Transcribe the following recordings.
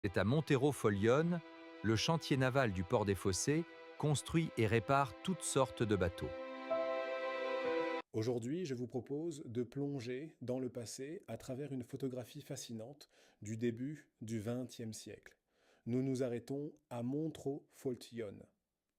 C'est à Montero-Follione, le chantier naval du port des Fossés construit et répare toutes sortes de bateaux. Aujourd'hui, je vous propose de plonger dans le passé à travers une photographie fascinante du début du XXe siècle. Nous nous arrêtons à Montreux-Follione,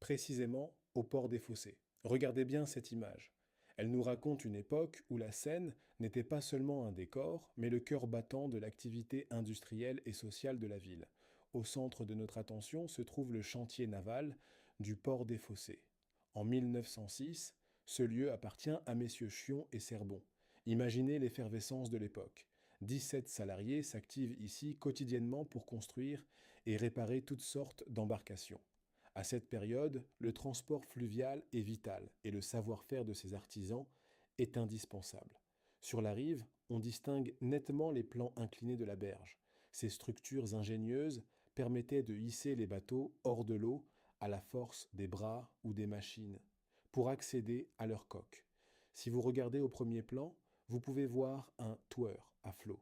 précisément au port des Fossés. Regardez bien cette image. Elle nous raconte une époque où la Seine n'était pas seulement un décor, mais le cœur battant de l'activité industrielle et sociale de la ville. Au centre de notre attention se trouve le chantier naval du port des Fossés. En 1906, ce lieu appartient à messieurs Chion et Cerbon. Imaginez l'effervescence de l'époque. 17 salariés s'activent ici quotidiennement pour construire et réparer toutes sortes d'embarcations. À cette période, le transport fluvial est vital et le savoir-faire de ces artisans est indispensable. Sur la rive, on distingue nettement les plans inclinés de la berge. Ces structures ingénieuses permettaient de hisser les bateaux hors de l'eau à la force des bras ou des machines pour accéder à leur coque. Si vous regardez au premier plan, vous pouvez voir un toueur à flot.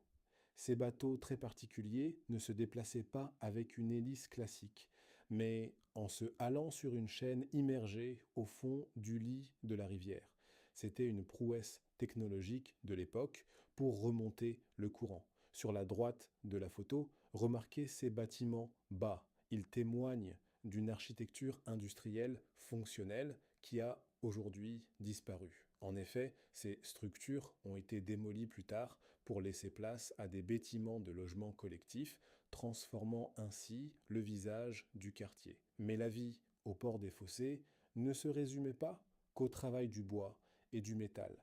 Ces bateaux très particuliers ne se déplaçaient pas avec une hélice classique, mais en se halant sur une chaîne immergée au fond du lit de la rivière. C'était une prouesse technologique de l'époque pour remonter le courant. Sur la droite de la photo, remarquez ces bâtiments bas. Ils témoignent d'une architecture industrielle fonctionnelle qui a aujourd'hui disparu. En effet, ces structures ont été démolies plus tard pour laisser place à des bâtiments de logements collectifs, transformant ainsi le visage du quartier. Mais la vie au port des Fossés ne se résumait pas qu'au travail du bois et du métal.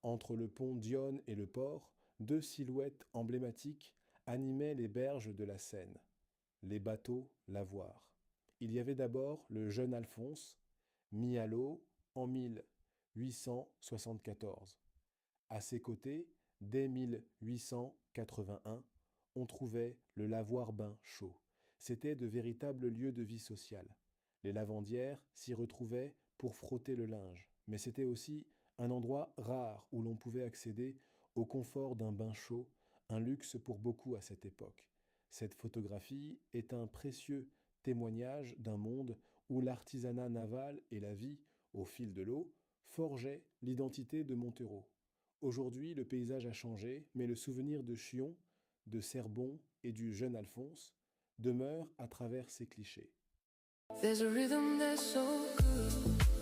Entre le pont d'Yonne et le port, deux silhouettes emblématiques animaient les berges de la Seine, les bateaux lavoirs. Il y avait d'abord le jeune Alphonse, mis à l'eau en 1874. À ses côtés, dès 1881, on trouvait le lavoir-bain chaud. C'était de véritables lieux de vie sociale. Les lavandières s'y retrouvaient pour frotter le linge, mais c'était aussi un endroit rare où l'on pouvait accéder au confort d'un bain chaud, un luxe pour beaucoup à cette époque. Cette photographie est un précieux témoignage d'un monde où l'artisanat naval et la vie, au fil de l'eau, forgeaient l'identité de Montero. Aujourd'hui, le paysage a changé, mais le souvenir de Chion, de Cerbon et du jeune Alphonse demeure à travers ces clichés. There's a rhythm that's so good.